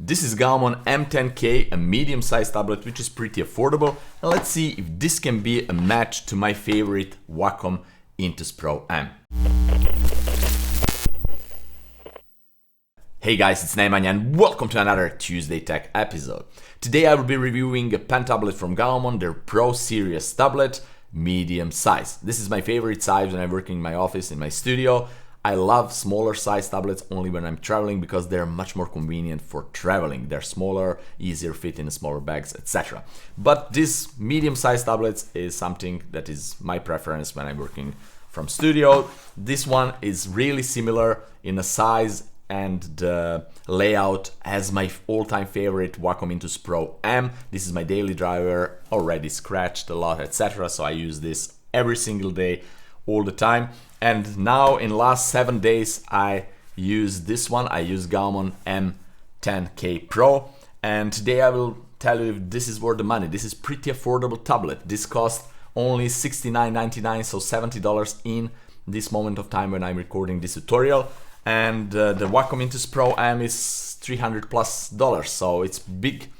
This is Gaomon M10K, a medium-sized tablet which is pretty affordable, and let's see if this can be a match to my favorite Wacom Intuos Pro M. Hey guys, it's Nemanja and welcome to another Tuesday Tech episode. Today I will be reviewing a pen tablet from Gaomon, their Pro Series tablet, medium size. This is my favorite size when I'm working in my office, in my studio. I love smaller size tablets only when I'm traveling because they're much more convenient for traveling. They're smaller, easier fit in smaller bags, etc. But this medium size tablets is something that is my preference when I'm working from studio. This one is really similar in the size and the layout as my all-time favorite Wacom Intuos Pro M. This is my daily driver, already scratched a lot, etc. So I use this every single day, all the time. And now in last 7 days I use this one. I use Gaomon M10K Pro, and today I will tell you if this is worth the money. This is pretty affordable tablet. This costs only $69.99, so $70 in this moment of time when I'm recording this tutorial. And the Wacom Intuos Pro M is $300+, so it's big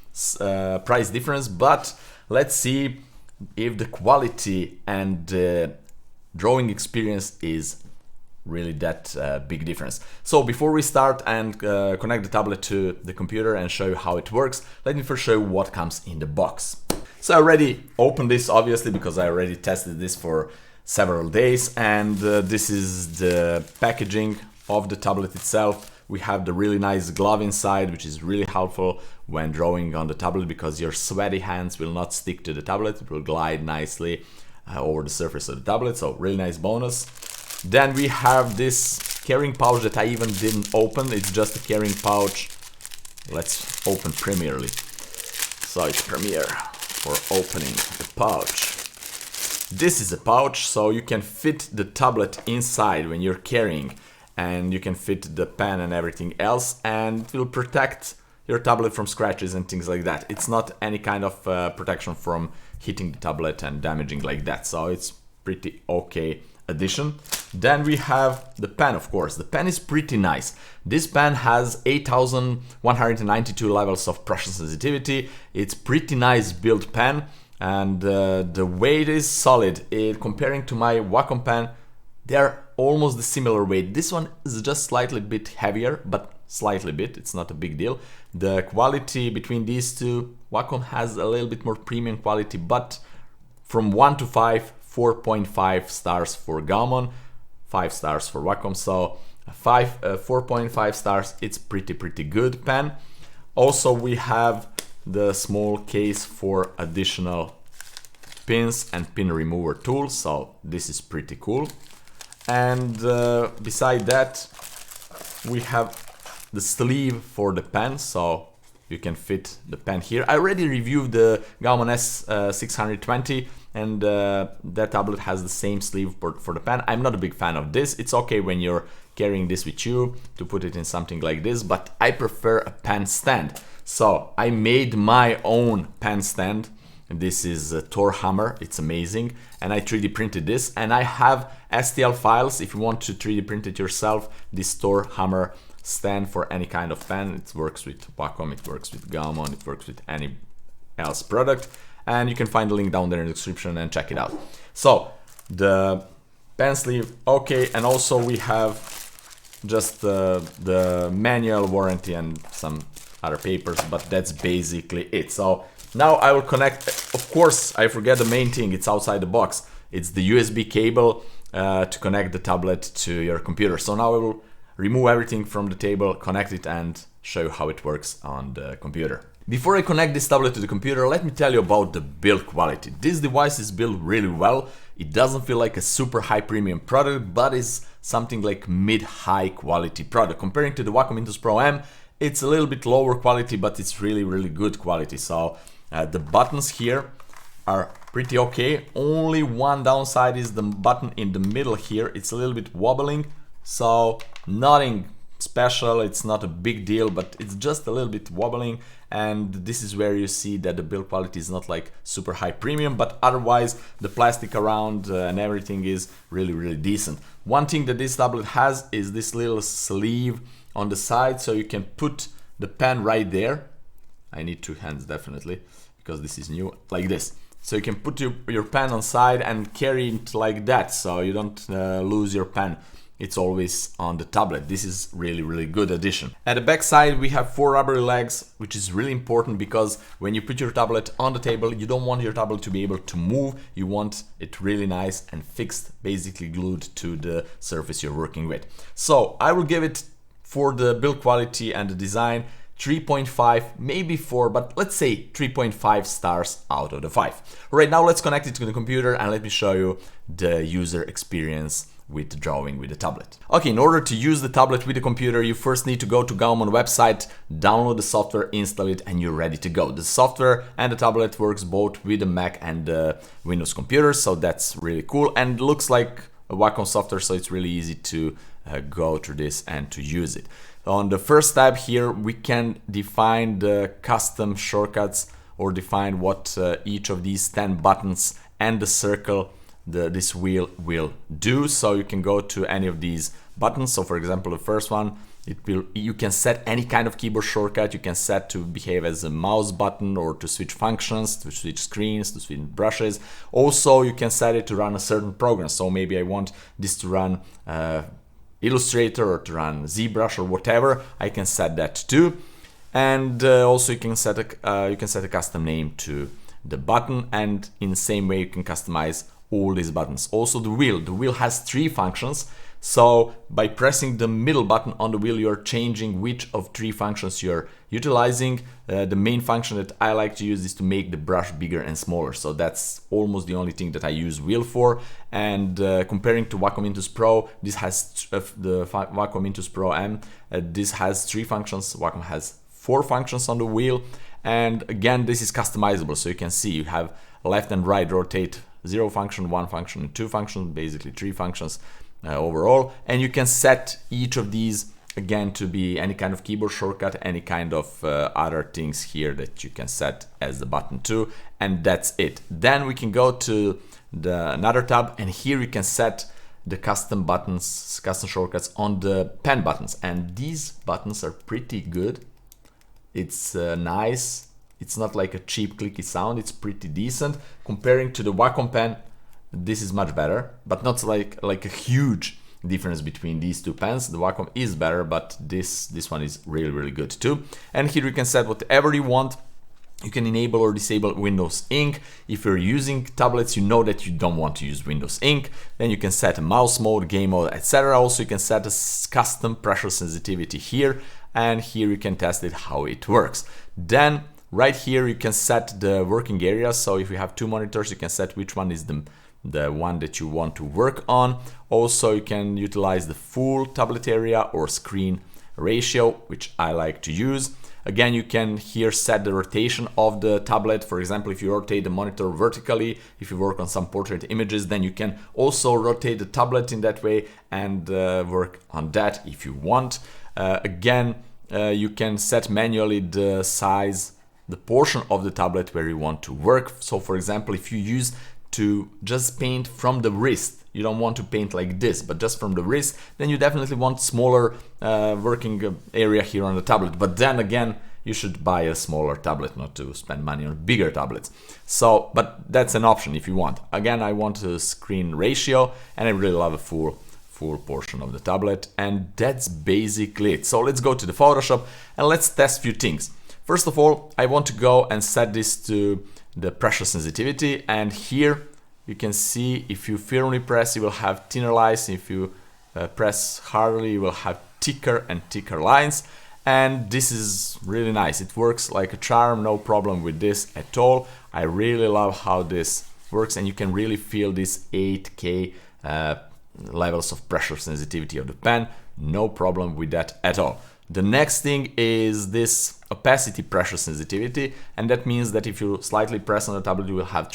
price difference. But let's see if the quality and drawing experience is really that big difference. So before we start and connect the tablet to the computer and show you how it works, let me first show you what comes in the box. So I already opened this, obviously, because I already tested this for several days, and this is the packaging of the tablet itself. We have the really nice glove inside, which is really helpful when drawing on the tablet because your sweaty hands will not stick to the tablet. It will glide nicely over the surface of the tablet, so really nice bonus. Then we have this carrying pouch that I even didn't open. It's just a carrying pouch. Let's open Premierly. So it's Premiere for opening the pouch. This is a pouch, so you can fit the tablet inside when you're carrying, and you can fit the pen and everything else, and it will protect your tablet from scratches and things like that. It's not any kind of protection from hitting the tablet and damaging like that, so it's pretty okay addition. Then we have the pen, of course. The pen is pretty nice. This pen has 8192 levels of pressure sensitivity. It's pretty nice built pen, and the weight is solid. Comparing to my Wacom pen, they're almost the similar weight. This one is just slightly bit heavier, but slightly bit, it's not a big deal. The quality between these two, Wacom has a little bit more premium quality, but from 1 to 5, 4.5 stars for Gaomon, 5 stars for Wacom, so 4.5 stars, it's pretty good pen. Also we have the small case for additional pins and pin remover tools, so this is pretty cool. And beside that we have the sleeve for the pen, so you can fit the pen here. I already reviewed the Gaomon S620, and that tablet has the same sleeve for the pen. I'm not a big fan of this. It's okay when you're carrying this with you to put it in something like this, but I prefer a pen stand. So I made my own pen stand. This is a Thor hammer, it's amazing, and I 3D printed this, and I have STL files if you want to 3D print it yourself. This Thor hammer stand for any kind of pen. It works with Wacom, it works with Gaomon, it works with any else product, and you can find the link down there in the description and check it out. So the pen sleeve, okay, and also we have just the manual warranty and some other papers, but that's basically it. So now I will connect. Of course, I forget the main thing, it's outside the box. It's the USB cable to connect the tablet to your computer. So now I will remove everything from the table, connect it, and show you how it works on the computer. Before I connect this tablet to the computer, let me tell you about the build quality. This device is built really well. It doesn't feel like a super high premium product, but is something like mid-high quality product. Comparing to the Wacom Intuos Pro M, it's a little bit lower quality, but it's really good quality. So the buttons here are pretty okay. Only one downside is the button in the middle here. It's a little bit wobbling, so nothing special, it's not a big deal, but it's just a little bit wobbling, and this is where you see that the build quality is not like super high premium, but otherwise the plastic around and everything is really decent. One thing that this tablet has is this little sleeve on the side, so you can put the pen right there. I need 2 hands definitely, because this is new, like this. So you can put your pen on side and carry it like that, so you don't lose your pen. It's always on the tablet. This is really good addition. At the back side we have 4 rubber legs, which is really important because when you put your tablet on the table, you don't want your tablet to be able to move. You want it really nice and fixed, basically glued to the surface you're working with. So I will give it, for the build quality and the design, 3.5, maybe 4, but let's say 3.5 stars out of the 5. Right now let's connect it to the computer and let me show you the user experience with drawing with the tablet. Okay, in order to use the tablet with the computer, you first need to go to Gaomon website, download the software, install it, and you're ready to go. The software and the tablet works both with the Mac and the Windows computer, so that's really cool, and looks like a Wacom software, so it's really easy to go through this and to use it. On the first tab here, we can define the custom shortcuts, or define what each of these 10 buttons and the circle this wheel will do. So you can go to any of these buttons. So for example, the first one, you can set any kind of keyboard shortcut. You can set to behave as a mouse button, or to switch functions, to switch screens, to switch brushes. Also, you can set it to run a certain program. So maybe I want this to run Illustrator, or to run ZBrush, or whatever. I can set that too. And also you can set a custom name to the button, and in the same way you can customize all these buttons. Also the wheel has 3 functions, so by pressing the middle button on the wheel, you're changing which of 3 functions you're utilizing. The main function that I like to use is to make the brush bigger and smaller, so that's almost the only thing that I use wheel for. And comparing to Wacom Intuos Pro, this has the Wacom Intuos Pro M, this has 3 functions, Wacom has 4 functions on the wheel. And again, this is customizable, so you can see you have left and right rotate, 0 function, 1 function, and 2 functions, basically 3 functions overall. And you can set each of these again to be any kind of keyboard shortcut, any kind of other things here that you can set as the button too, and that's it. Then we can go to another tab, and here you can set the custom buttons, custom shortcuts on the pen buttons, and these buttons are pretty good. It's nice. It's not like a cheap clicky sound, it's pretty decent. Comparing to the Wacom pen, this is much better, but not like a huge difference between these 2 pens. The Wacom is better, but this one is really good too. And here you can set whatever you want. You can enable or disable Windows Ink. If you're using tablets, you know that you don't want to use Windows Ink. Then you can set a mouse mode, game mode, etc. Also, you can set a custom pressure sensitivity here, and here you can test it how it works. Then right here you can set the working area. So if you have 2 monitors, you can set which one is the one that you want to work on. Also, you can utilize the full tablet area or screen ratio, which I like to use. Again, you can here set the rotation of the tablet. For example, if you rotate the monitor vertically, if you work on some portrait images, then you can also rotate the tablet in that way and work on that if you want. Again, you can set manually the size, the portion of the tablet where you want to work. So for example, if you use to just paint from the wrist, you don't want to paint like this, but just from the wrist, then you definitely want smaller working area here on the tablet. But then again, you should buy a smaller tablet, not to spend money on bigger tablets. So, but that's an option if you want. Again, I want a screen ratio, and I really love a full portion of the tablet, and that's basically it. So let's go to the Photoshop and let's test a few things. First of all, I want to go and set this to the pressure sensitivity, and here you can see if you firmly press, you will have thinner lines. If you press hardly, you will have thicker and thicker lines, and this is really nice. It works like a charm, no problem with this at all. I really love how this works, and you can really feel this 8K levels of pressure sensitivity of the pen. No problem with that at all. The next thing is this opacity pressure sensitivity, and that means that if you slightly press on the tablet, you will have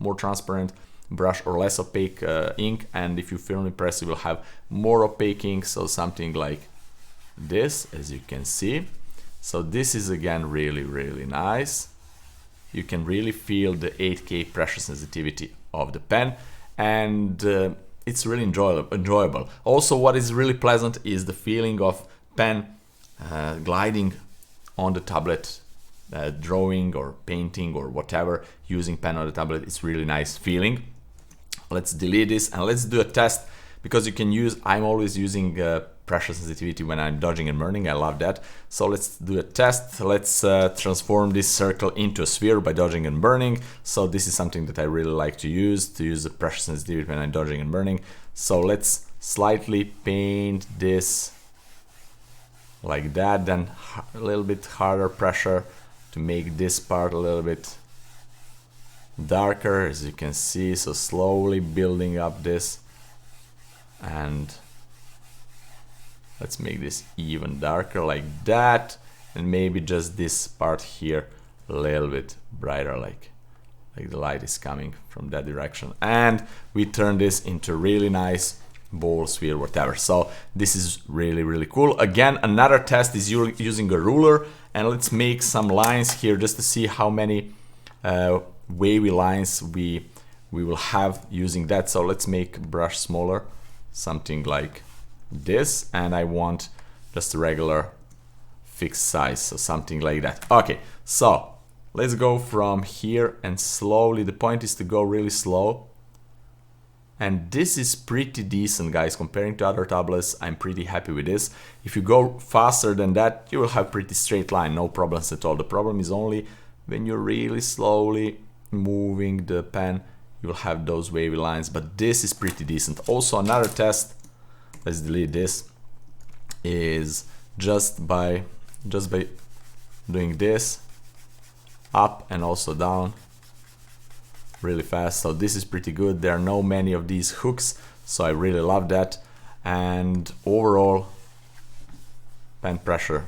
more transparent brush or less opaque ink, and if you firmly press, you will have more opaque ink, so something like this, as you can see. So this is again really nice. You can really feel the 8K pressure sensitivity of the pen, and it's really enjoyable. Also, what is really pleasant is the feeling of pen gliding on the tablet, drawing or painting or whatever, using pen on the tablet, it's really nice feeling. Let's delete this and let's do a test, because you can use, I'm always using pressure sensitivity when I'm dodging and burning. I love that. So let's do a test. Let's transform this circle into a sphere by dodging and burning. So this is something that I really like to use the pressure sensitivity when I'm dodging and burning. So let's slightly paint this like that, then a little bit harder pressure to make this part a little bit darker, as you can see. So slowly building up this, and let's make this even darker like that, and maybe just this part here a little bit brighter, like the light is coming from that direction, and we turn this into really nice ball, sphere, whatever. So this is really cool. Again, another test is using a ruler, and let's make some lines here just to see how many wavy lines we will have using that. So let's make brush smaller, something like this, and I want just a regular fixed size, so something like that. Okay, so let's go from here and slowly, the point is to go really slow, and this is pretty decent, guys. Comparing to other tablets, I'm pretty happy with this. If you go faster than that, you will have pretty straight line, no problems at all. The problem is only when you're really slowly moving the pen, you will have those wavy lines, but this is pretty decent. Also, another test, let's delete this, is just by doing this up and also down really fast. So this is pretty good. There are no many of these hooks, so I really love that. And overall, pen pressure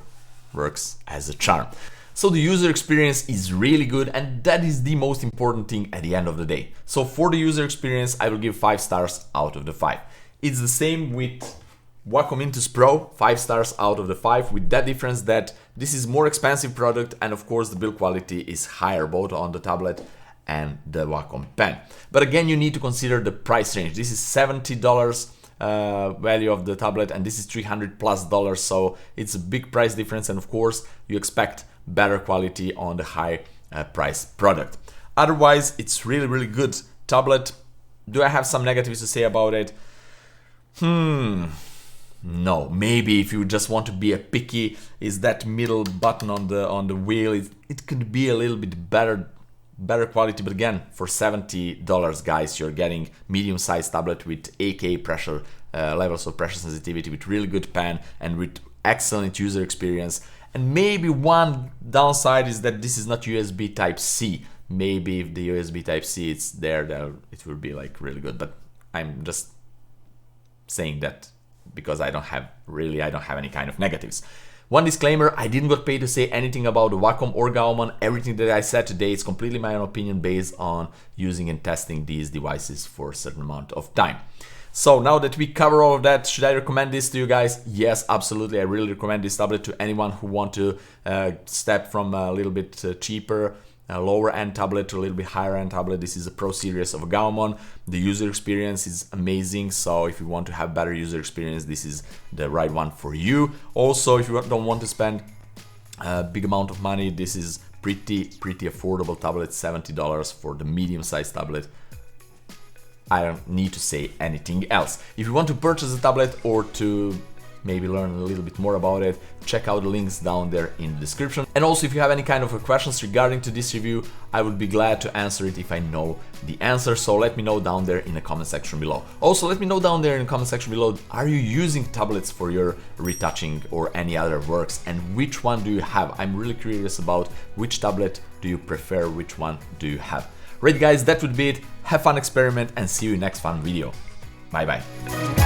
works as a charm. So the user experience is really good, and that is the most important thing at the end of the day. So for the user experience, I will give 5 stars out of the 5. It's the same with Wacom Intuos Pro, 5 stars out of the 5, with that difference that this is more expensive product, and of course the build quality is higher both on the tablet and the Wacom pen. But again, you need to consider the price range. This is $70 value of the tablet, and this is $300+, so it's a big price difference, and of course you expect better quality on the high price product. Otherwise, it's really good tablet. Do I have some negatives to say about it? No, maybe if you just want to be a picky, is that middle button on the wheel, it could be a little bit better quality, but again, for $70, guys, you're getting medium-sized tablet with 8K pressure levels of pressure sensitivity, with really good pen and with excellent user experience. And maybe one downside is that this is not USB Type-C. Maybe if the USB Type-C is there, then it will be like really good, but I'm just saying that because I don't have any kind of negatives. One disclaimer, I didn't get paid to say anything about the Wacom or Gaomon. Everything that I said today is completely my own opinion based on using and testing these devices for a certain amount of time. So now that we cover all of that, should I recommend this to you guys? Yes, absolutely. I really recommend this tablet to anyone who want to step from a little bit cheaper, lower end tablet to a little bit higher end tablet. This is a Pro series of Gaomon. The user experience is amazing, so if you want to have better user experience, this is the right one for you. Also, if you don't want to spend a big amount of money, this is pretty affordable tablet, $70 for the medium sized tablet. I don't need to say anything else. If you want to purchase a tablet or to maybe learn a little bit more about it, check out the links down there in the description. And also, if you have any kind of questions regarding to this review, I would be glad to answer it if I know the answer, so let me know down there in the comment section below. Also, let me know down there in the comment section below, are you using tablets for your retouching or any other works, and which one do you have? I'm really curious about which tablet do you prefer, which one do you have. Right guys, that would be it. Have fun, experiment, and see you in next fun video. Bye bye.